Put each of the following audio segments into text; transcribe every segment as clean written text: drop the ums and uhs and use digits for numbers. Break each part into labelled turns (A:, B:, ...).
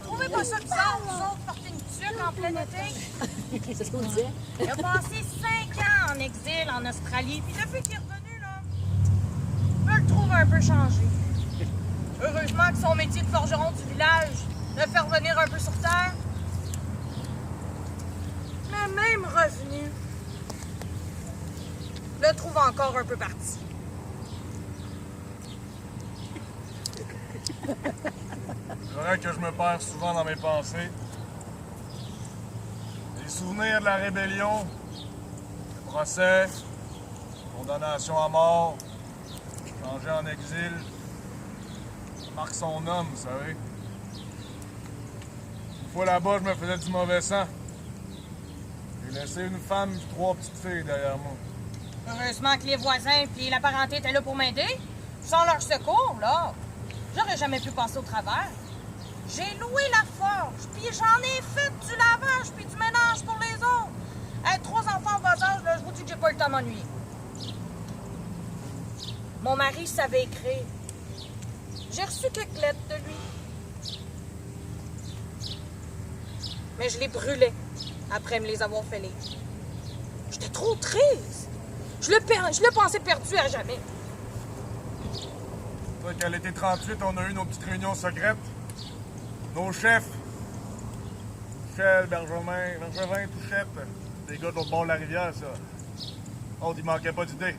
A: Trouvez pas ça bizarre, vous autres, porter une tuque en plein été?
B: C'est ce qu'on disait.
A: Il a passé 5 ans en exil en Australie, puis depuis qu'il est revenu, là, je le trouve un peu changé. Heureusement que son métier de forgeron du village le fait revenir un peu sur terre. Mais même revenu, je le trouve encore un peu parti.
C: C'est vrai que je me perds souvent dans mes pensées. Les souvenirs de la rébellion, le procès, condamnation à mort, changé en exil, ça marque son homme, vous savez. Une fois là-bas, je me faisais du mauvais sang. J'ai laissé une femme et 3 petites filles derrière moi.
A: Heureusement que les voisins et la parenté étaient là pour m'aider. Sans leur secours, là, j'aurais jamais pu passer au travers. J'ai loué la forge, puis j'en ai fait du lavage puis du ménage pour les autres. Hey, 3 enfants en bas âge, là, je vous dis que j'ai pas eu le temps de m'ennuyer. Mon mari savait écrire. J'ai reçu quelques lettres de lui. Mais je les brûlais après me les avoir fait lire. J'étais trop triste. Je le pensais perdu à jamais.
C: Toi, qu'à l'été 38, on a eu nos petites réunions secrètes. Nos chefs, Michel, Bergevin, Touchette, des gars de l'autre bord de la rivière, ça. Oh, il manquait pas d'idées.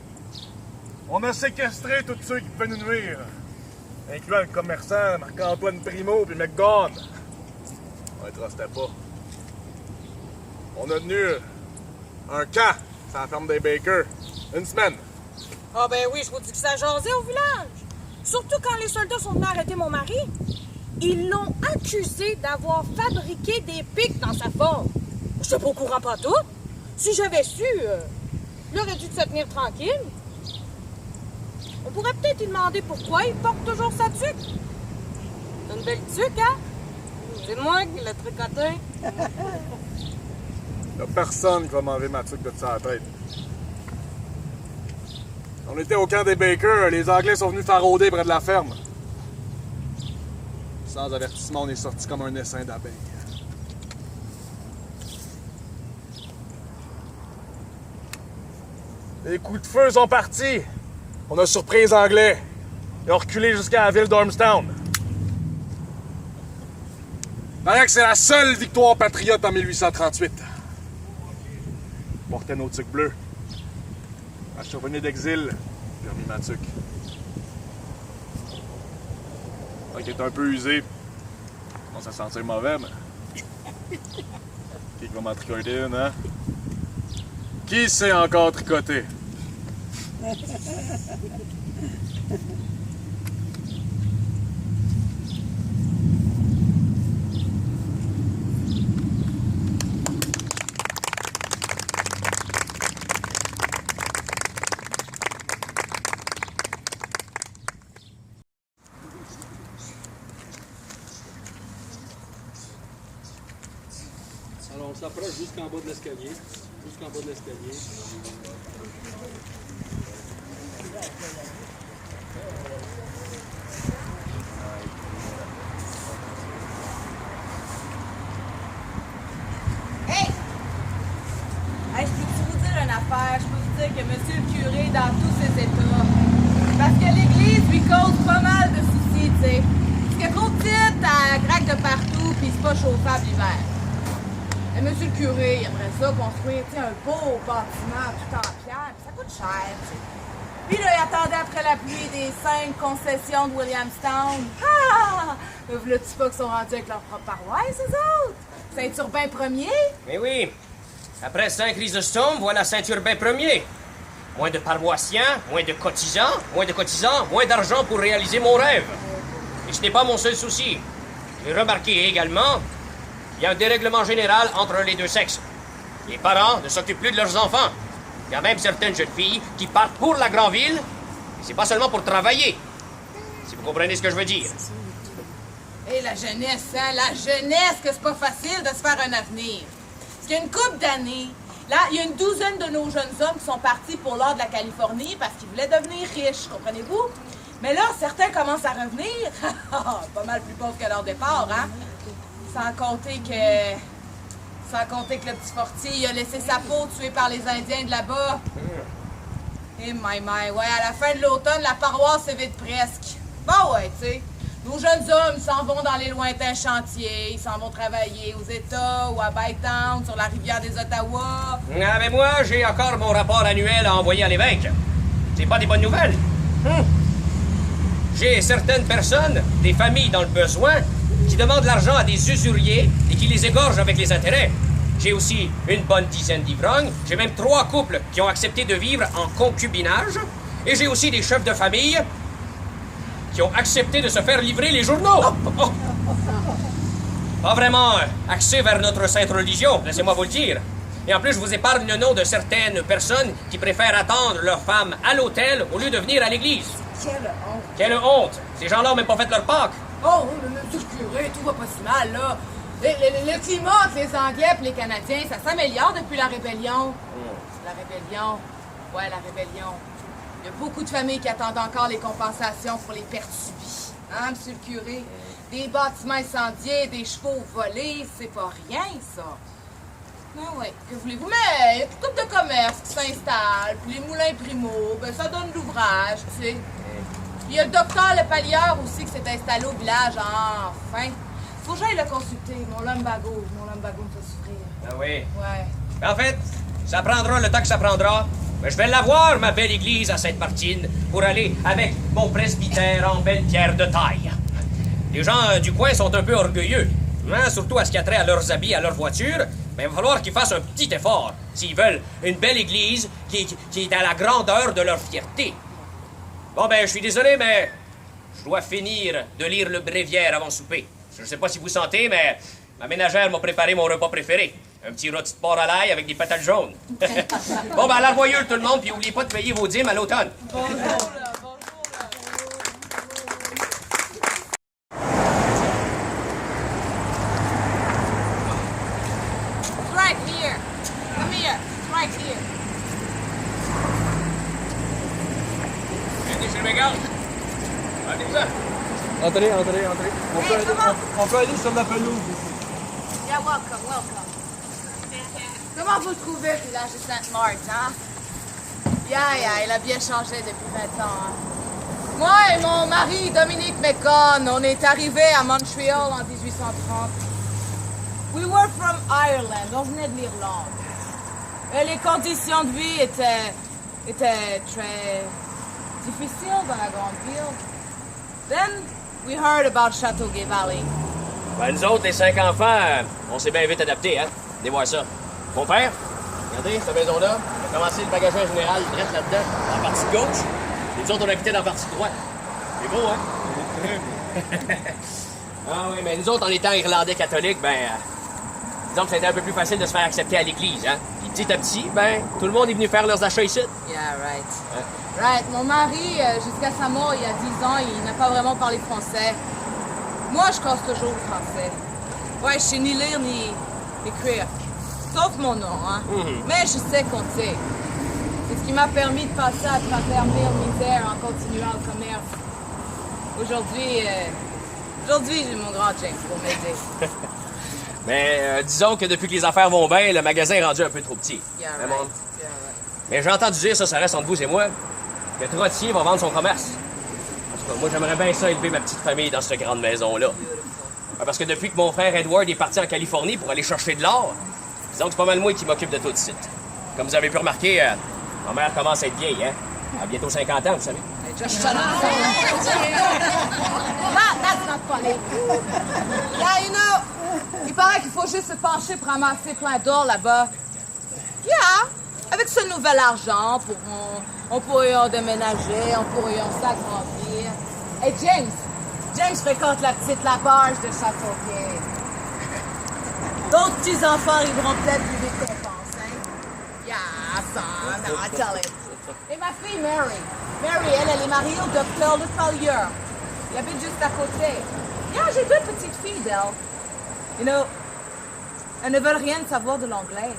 C: On a séquestré tous ceux qui pouvaient nous nuire, incluant le commerçant Marc-Antoine Primo puis McGon. On les trustait pas. On a tenu un camp sur la ferme des Bakers. 1 semaine.
A: Ah ben oui, je vous dis que ça jasait au village. Surtout quand les soldats sont venus arrêter mon mari. Ils l'ont accusé d'avoir fabriqué des pics dans sa forge. Je suis pas au courant pas tout. Si j'avais su, il aurait dû se tenir tranquille. On pourrait peut-être lui demander pourquoi il porte toujours sa tuque. C'est une belle tuque, hein? C'est moi qui l'ai tricoté.
C: Y'a personne qui va m'enlever ma tuque de sa tête. On était au camp des Bakers, les Anglais sont venus faire rôder près de la ferme. Sans avertissement, on est sorti comme un essaim d'abeilles. Les coups de feu sont partis. On a surpris les Anglais. Ils ont reculé jusqu'à la ville d'Ormstown. Paraît que c'est la seule victoire patriote en 1838. On portait nos tuques bleues. Quand je suis revenu d'exil, j'ai remis ma tuque. Elle est un peu usée. On ça sentir mauvais, mais... Qui va m'en tricoter une, hein? Qui sait encore tricoter?
D: Alors on s'approche jusqu'en bas de l'escalier. Jusqu'en bas de l'escalier.
A: Hey! Hey, je peux vous dire une affaire? Je peux vous dire que monsieur le curé est dans tous ses états. Parce que l'église lui cause pas mal de soucis, tu sais. Parce que trop petite, elle craque de partout, puis c'est pas chauffable l'hiver. Et monsieur le curé, il aimerait ça construire, tu sais, un beau bâtiment tout en pierre, puis ça coûte cher, tu sais. Puis là, il attendait après la pluie des 5 concessions de Williamstown. Ah! Mais voulais-tu pas qu'ils sont rendus avec leur propre paroisse, eux autres? Saint-Urbain Ier?
E: Mais oui. Après Saint-Chrysostome, voilà Saint-Urbain Ier. Moins de paroissiens, moins de cotisants, moins d'argent pour réaliser mon rêve. Et ce n'est pas mon seul souci. J'ai remarqué également, il y a un dérèglement général entre les deux sexes. Les parents ne s'occupent plus de leurs enfants. Il y a même certaines jeunes filles qui partent pour la grande ville, et c'est pas seulement pour travailler. Si vous comprenez ce que je veux dire.
A: Et la jeunesse, hein? La jeunesse, que c'est pas facile de se faire un avenir. Parce qu'il y a une couple d'années, Là, il y a une douzaine de nos jeunes hommes qui sont partis pour l'or de la Californie parce qu'ils voulaient devenir riches, comprenez-vous? Mais là, certains commencent à revenir. Pas mal plus pauvres qu'à leur départ, hein? Sans compter que le petit Fortier, il a laissé sa peau tuée par les Indiens de là-bas. Eh, my, ouais, à la fin de l'automne, la paroisse se vide presque. Bon, ouais, tu sais. Nos jeunes hommes s'en vont dans les lointains chantiers, ils s'en vont travailler aux États ou à Bytown, sur la rivière des Ottawa.
E: Ah, mais moi, j'ai encore mon rapport annuel à envoyer à l'évêque. C'est pas des bonnes nouvelles. J'ai certaines personnes, des familles dans le besoin, qui demandent l'argent à des usuriers et qui les égorgent avec les intérêts. J'ai aussi une bonne dizaine d'ivrognes. J'ai même 3 couples qui ont accepté de vivre en concubinage. Et j'ai aussi des chefs de famille qui ont accepté de se faire livrer les journaux. Pas vraiment axé vers notre sainte religion, laissez-moi vous le dire. Et en plus, je vous épargne le nom de certaines personnes qui préfèrent attendre leur femme à l'hôtel au lieu de venir à l'église.
A: Quelle honte!
E: Quelle honte! Ces gens-là n'ont même pas fait leur Pâques.
A: Oh, monsieur le curé, tout va pas si mal, là. Le climat entre les Anglais et les Canadiens, ça s'améliore depuis la rébellion. La rébellion. Ouais, la rébellion. Il y a beaucoup de familles qui attendent encore les compensations pour les pertes subies. Hein, monsieur le curé? Des bâtiments incendiés, des chevaux volés, c'est pas rien, ça. Ben oui, que voulez-vous? Mais il y a plus de commerce qui s'installent, puis les moulins Primo, ben ça donne de l'ouvrage, tu sais. Puis il y a le docteur Lepallière aussi qui s'est installé au village, enfin. Faut que j'aille le consulter, mon lumbago me fait souffrir.
E: Ah oui?
A: Ouais.
E: Ben, en fait, ça prendra le temps que ça prendra. Mais je vais l'avoir, ma belle église à Sainte-Martine, pour aller avec mon presbytère en belle pierre de taille. Les gens du coin sont un peu orgueilleux, hein, surtout à ce qui a trait à leurs habits, à leur voiture. Mais il va falloir qu'ils fassent un petit effort s'ils veulent une belle église qui est à la grandeur de leur fierté. Bon, ben, je suis désolé, mais je dois finir de lire le bréviaire avant le souper. Je ne sais pas si vous sentez, mais ma ménagère m'a préparé mon repas préféré. Un petit rôti de porc à l'ail avec des patates jaunes. Bon, ben, à l'arvoyeuse, tout le monde, puis n'oubliez pas de payer vos dîmes à l'automne.
A: Bonjour, là, bonjour, là. It's right here. Come here. It's right here.
E: Venez chez le mégal. Allez-vous-en.
D: Entrez. On peut aller sur la pelouse.
A: Yeah, welcome. Comment vous le trouvez, le village de Sainte-Marthe, hein? Il a bien changé depuis 20 ans, hein? Moi et mon mari, Dominique McCon, on est arrivés à Montréal en 1830. We were from Ireland, on venait de l'Irlande. Et les conditions de vie étaient très difficiles dans la grande ville. Then, we heard about Chateauguay Valley.
E: Ben, nous autres, les 5 enfants, on s'est bien vite adaptés, hein? Venez voir ça. Mon père, regardez, cette maison-là, on a commencé le magasin général direct là-dedans, dans la partie gauche. Et nous autres, on habitait dans la partie droite. C'est beau, hein? Ah oui, mais nous autres, en étant irlandais catholiques, disons que c'était un peu plus facile de se faire accepter à l'église, hein? Puis petit à petit, tout le monde est venu faire leurs achats ici.
A: Yeah, right. Right. Mon mari, jusqu'à sa mort, il y a 10 ans, il n'a pas vraiment parlé français. Moi, je casse toujours le français. Ouais, je sais ni lire ni écrire. Sauf mon nom, hein. Mais je sais compter. C'est ce qui m'a permis de passer à travers mille misères en continuant le commerce. Aujourd'hui, j'ai mon grand James pour m'aider.
E: Mais disons que depuis que les affaires vont bien, le magasin est rendu un peu trop petit.
A: Yeah,
E: Hein,
A: right.
E: mon?
A: Yeah, right.
E: Mais j'ai entendu dire, ça reste entre vous et moi, que Trottier va vendre son commerce. En tout cas, moi, j'aimerais bien ça élever ma petite famille dans cette grande maison-là. Parce que depuis que mon frère Edward est parti en Californie pour aller chercher de l'or, disons que c'est pas mal moi qui m'occupe de tout de suite. Comme vous avez pu remarquer, ma mère commence à être vieille, hein? Elle a bientôt 50 ans, vous savez.
A: Just shut up. That's not funny. Yeah, you know, il paraît qu'il faut juste se pencher pour ramasser plein d'or là-bas. Yeah, avec ce nouvel argent, on pourrait en déménager, on pourrait en s'agrandir. Et James fréquente la petite Labarge de Châteauguay. D'autres petits-enfants arriveront peut-être plus vite qu'on pense, hein? Yeah, son, no, I tell it. Et ma fille Mary, elle est mariée au docteur Lepallière. Il habite juste à côté. Yeah, j'ai 2 petites filles d'elle. You know, Elles ne veulent rien savoir de l'anglais.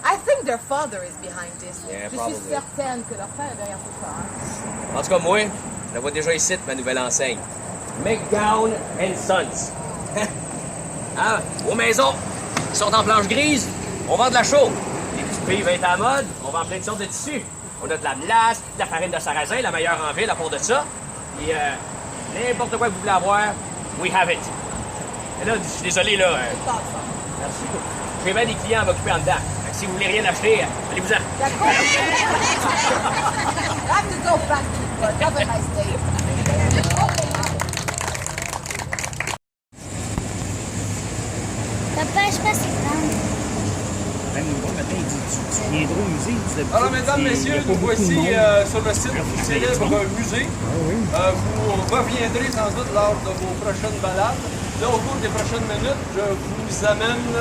A: I think their father is behind this.
E: Yeah,
A: Je
E: probably.
A: suis certaine que leur père est derrière tout ça. Hein.
E: En tout cas, moi, je la vois déjà ici, ma nouvelle enseigne. McGowan and Sons. Hein? Aux maisons, qui sont en planche grise, on vend de la chaux. Les petits pays vont être à la mode, on vend plein de sortes de tissus. On a de la glace, de la farine de sarrasin, la meilleure en ville à part de ça. Et n'importe quoi que vous voulez avoir, we have it. Et là, je suis désolé, là. Merci. J'ai bien des clients à m'occuper en dedans. Fait que si vous voulez rien acheter, allez-vous-en.
A: D'accord. I have to go back to work. Have a nice day.
B: Papa, je passe
F: Même nous, le matin, il dit tu viendras au musée.
D: Alors, mesdames, messieurs, nous voici sur le site du célèbre musée. Vous reviendrez sans doute lors de vos prochaines balades. Là, au cours des prochaines minutes, je vous amène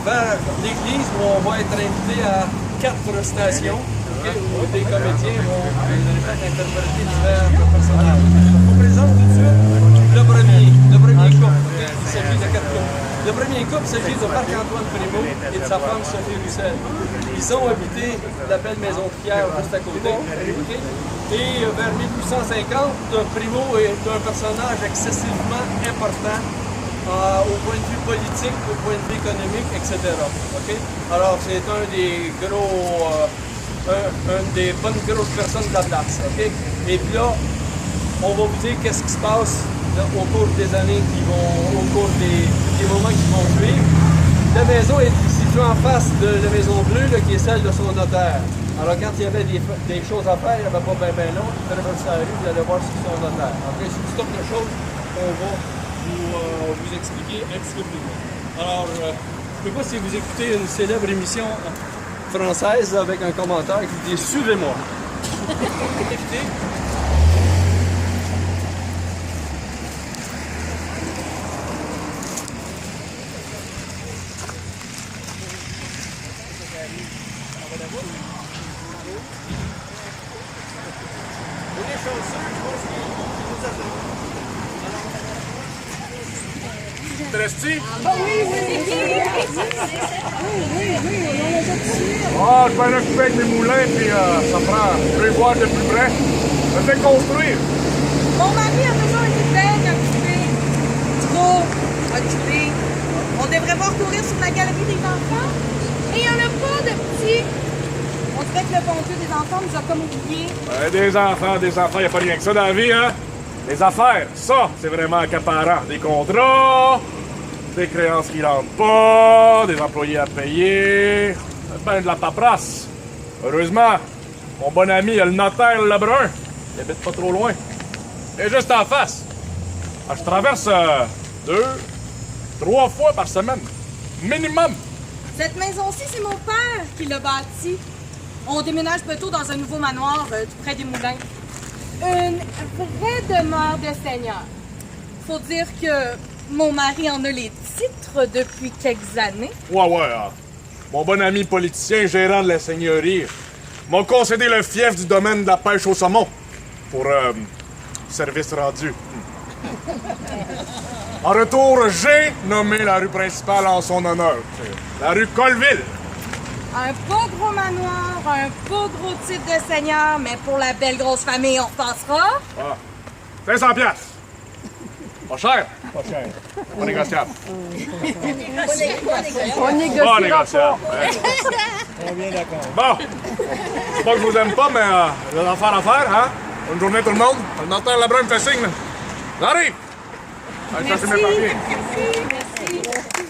D: vers l'église où on va être invité à 4 stations. Où des comédiens vont interpréter divers personnages. Je vous présente tout de suite le premier couple. Il s'agit de 4 couples. Le premier couple s'agit de Marc-Antoine Primo et de sa femme Sophie Roussel. Ils ont habité la belle maison de Pierre juste à côté. Et vers 1850, Primo est un personnage excessivement important au point de vue politique, au point de vue économique, etc. Alors c'est un des gros, une des bonnes grosses personnes de la place. Et puis là, on va vous dire qu'est-ce qui se passe au cours des années au cours des moments qui vont suivre. La maison est située en face de la Maison Bleue, qui est celle de son notaire. Alors quand il y avait des choses à faire, il n'y avait pas bien long, il fallait passer la rue, vous allez voir ce que c'est son notaire. C'est une sorte de choses qu'on va vous expliquer un petit peu plus loin. Alors, je ne sais pas si vous écoutez une célèbre émission française avec un commentaire qui dit « Suivez-moi ». Écoutez.
C: T'intéresses-tu? Ah, je vais m'occuper avec mes moulins, puis ça prend. Je vais voir de plus près. Je vais construire.
A: Mon mari a toujours été bien occupé. Trop occupé. On devrait voir courir sur la galerie des enfants. Et il n'y en a pas de petits. On dirait que le bon Dieu des enfants nous a comme oubliés.
C: Des enfants, il n'y a pas rien que ça dans la vie, hein? Les affaires, ça, c'est vraiment accaparant. Des contrats, des créances qui rentrent pas, des employés à payer, ben de la paperasse. Heureusement, mon bon ami, il a le notaire Lebrun. Il habite pas trop loin. Et juste en face. Ah, je traverse 2, 3 fois par semaine. Minimum.
A: Cette maison-ci, c'est mon père qui l'a bâtie. On déménage bientôt dans un nouveau manoir tout près des moulins. Une vraie demeure de seigneur. Faut dire que mon mari en a les titres depuis quelques années.
C: Ouais. Mon bon ami politicien, gérant de la seigneurie, m'a concédé le fief du domaine de la pêche au saumon pour service rendu. En retour, j'ai nommé la rue principale en son honneur. C'est la rue Colville.
A: Un beau gros manoir, un beau gros titre de seigneur, mais pour la belle grosse famille, on repassera.
C: Ah, 500 piastres. Pas cher? Pas cher. Pas négociable.
A: On négociera
C: Pas négociable.
F: On est bien d'accord.
C: Bon, c'est pas que je vous aime pas, mais j'ai des affaires à faire, hein? Bonne journée tout le monde. Le notaire Lebrun me fait signe. J'arrive! Allez chercher mes papiers.
A: Merci.